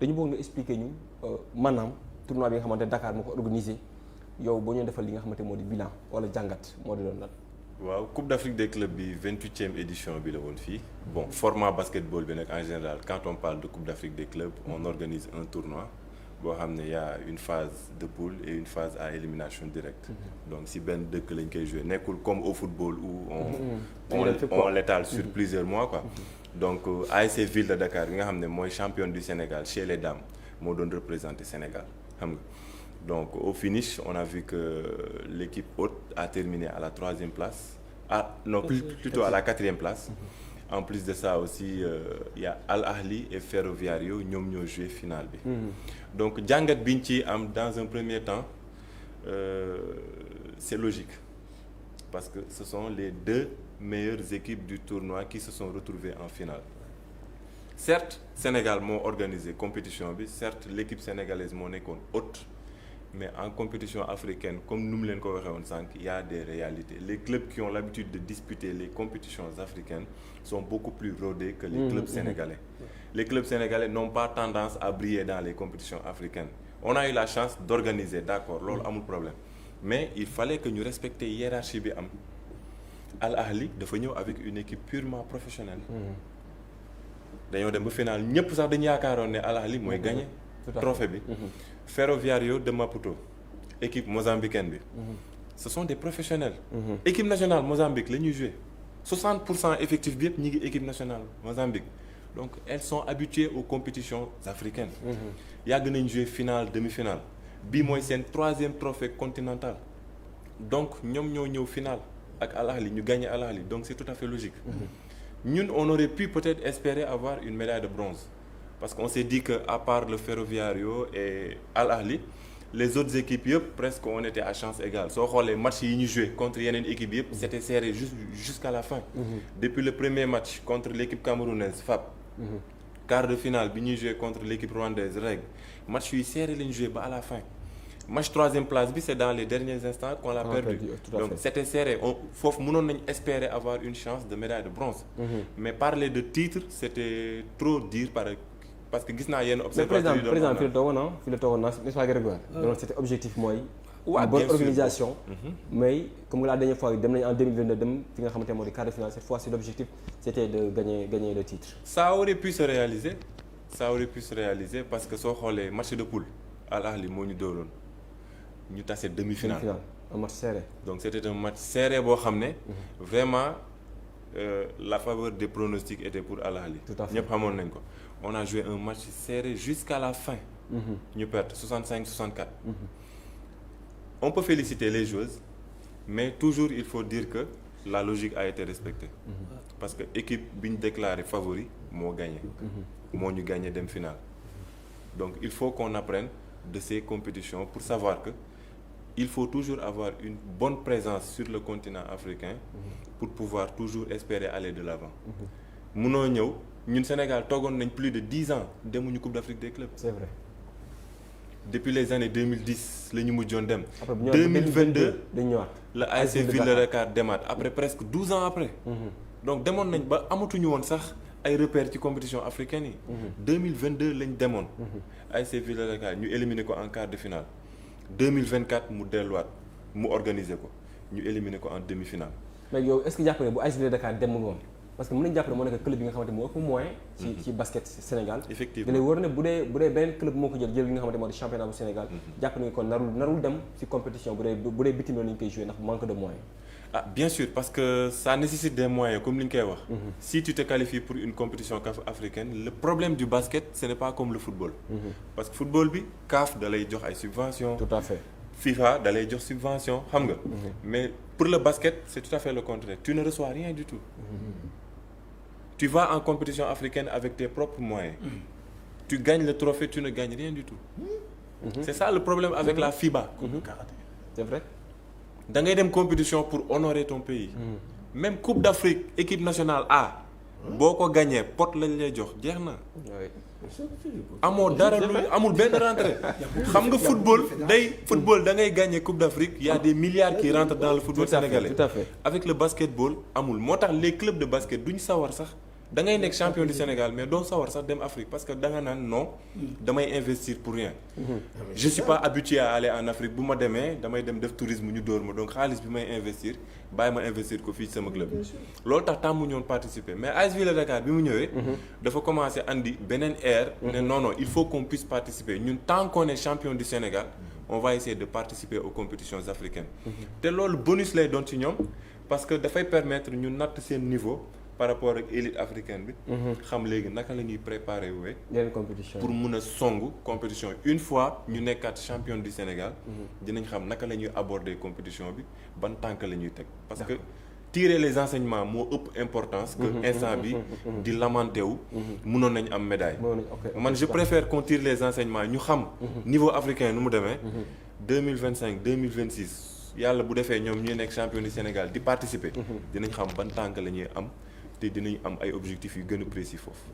dañu bëgg nga expliquer ñu maanaam tournoi bi nga xamante ne Dakar moo ko organisé yow boo ñu defal li nga xamante moo di bilan wala jàngat moo di doon lan. waaw Coupe d'Afrique des clubs bi 28e édition bi la woon fii bon format basketball bi nag en général quand on parle de Coupe d'Afrique des clubs on organise un tournoi boo xam ne y a une phase de poule et une phase à élimination directe donc si benn dëkk lañ koy jouer nekkul comme au football où on l'étale sur plusieurs mois quoi donc ASC Ville de Dakar bi nga xam ne mooy championne du Sénégal chez les dames moo doon représenter Sénégal xam nga donc au finish on a vu que l'équipe hôte a terminé à la 3e place plutôt à la 4e place en plus de ça aussi il y a Al Ahli et Ferroviario ñoom ñoo joué finale bi donc jàngat biñ ci am dans un premier temps c'est logique parce que ce sont les 2 meilleures équipes du tournoi qui se sont retrouvées en finale certes Sénégal moo organisé compétition bi certes l'équipe sénégalaise moo nekkoon hôte mais en compétition africaine comme nu mu leen ko waxee woon sànq il y a des réalités les clubs qui ont l'habitude de disputer les compétitions africaines sont beaucoup plus rodés que les clubs sénégalais les clubs sénégalais n'ont pas tendance à briller dans les compétitions africaines on a eu la chance d'organiser d'accord loolu amul problème mais il fallait que ñu respecter hiérarchie bi am Al Ahli dafa ñëw avec une équipe purement professionnelle dañoo dem ba final ñëpp sax dañu yaakaaroon ne Al Ahli mooy gagner trophée bi Ferroviario de Maputo équipe mozambicaine bi ce sont des professionnels équipe nationale Mozambique la ñuy jouer 60% effectif bi yëpp ñi ngi équipe nationale Mozambique donc elles sont habituées aux compétitions africaines yàgg nañ jouer finale demi-finale bii mooy seen 3e trophée continental donc ñoom ñoo ñëw finale ak Al Ahli ñu gagner Al Ahli donc c'est tout à fait logique ñun on aurait pu peut-être espérer avoir une médaille de bronze parce qu'on s'est dit que à part le Ferroviario et Al Ahli les autres équipes yëpp presque on était à chance égale soo xoolee match yi ñu joué contre yeneen équipes yëpp c'était serré jusqu'à la fin depuis le premier match contre l'équipe camerounaise FAP quart de finale bi ñuy joué contre l'équipe rwandaise REG match yi serré lañu joué ba à la fin match 3e place bi c'est dans les derniers instants qu'on l'a perdu donc c'était serré foofu mënoon nañ espérer avoir une chance de médaille de bronze mais parler de titre c'était trop dire parce que gis naa yenn observateurs yi président fi la toogoon n'est-ce pas Grégoire donc c'était objectif mooy bonne organisation mais comme la dernière fois dem nañ en 2022 dem fi nga xamante ne moo di quart de finale cette fois-ci l'objectif c'était de gagner le titre ça aurait pu se réaliser parce que soo xoolee match de poule Al Ahli moo ñu dóoroon ñu tase demi-finale un match serré donc c'était un match serré boo xam ne vraiment la faveur des pronostics était pour Al Ahli ñëpp xamoon nañ ko on a joué un match serré jusqu'à la fin ñu perdre 65-64 on peut féliciter les joueuses mais toujours il faut dire que la logique a été respectée parce que équipe bi ñu déclaré favori moo gagné moo ñu gagné dem finale donc il faut qu'on apprenne de ces compétitions pour savoir que il faut toujours avoir une bonne présence sur le continent africain pour pouvoir toujours espérer aller de l'avant munoo ñëw ñun Sénégal toogoon nañ plus de 10 ans demuñu Coupe d'Afrique des clubs c'est vrai depuis les années 2010 la ñu mujjoon dem 2022 dañu ñëwaat la ASC Ville de Dakar demaat après presque 12 ans après donc demoon nañ ba amatuñu woon sax ay repères ci compétition africaine yi 2022 lañ demoon ASC Ville de Dakar ñu éliminer ko en quart de finale 2024 mu delluwaat mu organiser ko ñu éliminer ko en demi-finale mais yow est-ce que jàpp ne bu ASC Ville de Dakar demul woon parce que mën nañu jàpp ne moo nekk club bi nga xamante moo ëpp moyen ci basket Sénégal effectivement da lay wóor ne bu dee beneen club moo ko jël li nga xamante moo di championnat bu Sénégal jàpp nañu kon narul dem ci compétition bu dee bitim la ñu koy jouer ndax manque de moyens bien sûr parce que ça nécessite des moyens comme li ñu koy wax si tu te qualifies pour une compétition CAF africaine le problème du basket ce n'est pas comme le football parce que football bi CAF da lay jox ay subventions tout à fait FIFA da lay jox subvention xam nga mais pour le basket c'est tout à fait le contraire tu ne reçois rien du tout tu vas en compétition africaine avec tes propres moyens tu gagnes le trophée tu ne gagnes rien du tout c'est ça le problème avec la FIBA c'est vrai da ngay dem compétition pour honorer ton pays même Coupe d'Afrique équipe nationale A boo ko gagné pot lañ lay jox jeex na amoo dara lu amul benn rentrée xam nga football da ngay gagné Coupe d'Afrique il y a des milliards qui rentrent dans le football sénégalais tout à fait avec le basketball amul moo tax les clubs de basket duñ sawar sax da ngay nekk champion du Sénégal mais doo sawar sax dem Afrique parce que da nga naan non damay investir pour rien. Je suis pas habitué à aller en Afrique bu ma demee damay dem def tourisme ñu dóor ma donc xaalis bi may investir bàyyi ma investir ko fii sama club. loolu tax tàmmu ñoon participer mais AS Ville de Dakar bi mu ñëwee. dafa commencé andi beneen air. ne non il faut qu'on puisse participer ñun tant qu'on est champion du Sénégal on va essayer de participer aux compétitions africaines. te loolu bonus lay doon ci ñoom parce que dafay permettre ñu natt seen niveau. par rapport ak élite africaine bi. xam léegi naka la ñuy préparer wee pour mun a songu compétition une fois ñu nekkaat champion du Sénégal. dinañ xam naka la ñuy aborder compétition bi ban tànk la ñuy teg. parce que tirer les enseignements moo ëpp importance. que instant bi di lamenté wu. mënoon nañ am médaille. man je préfère qu'on tire les enseignements ñu xam. niveau africain nu mu demee. 2025 2026 yàlla bu defee ñoom ñuy nekk champion du Sénégal di participer. dinañ xam ban tànk la ñuy am. te dinañ am ay objectifs yu gën a précis foofu.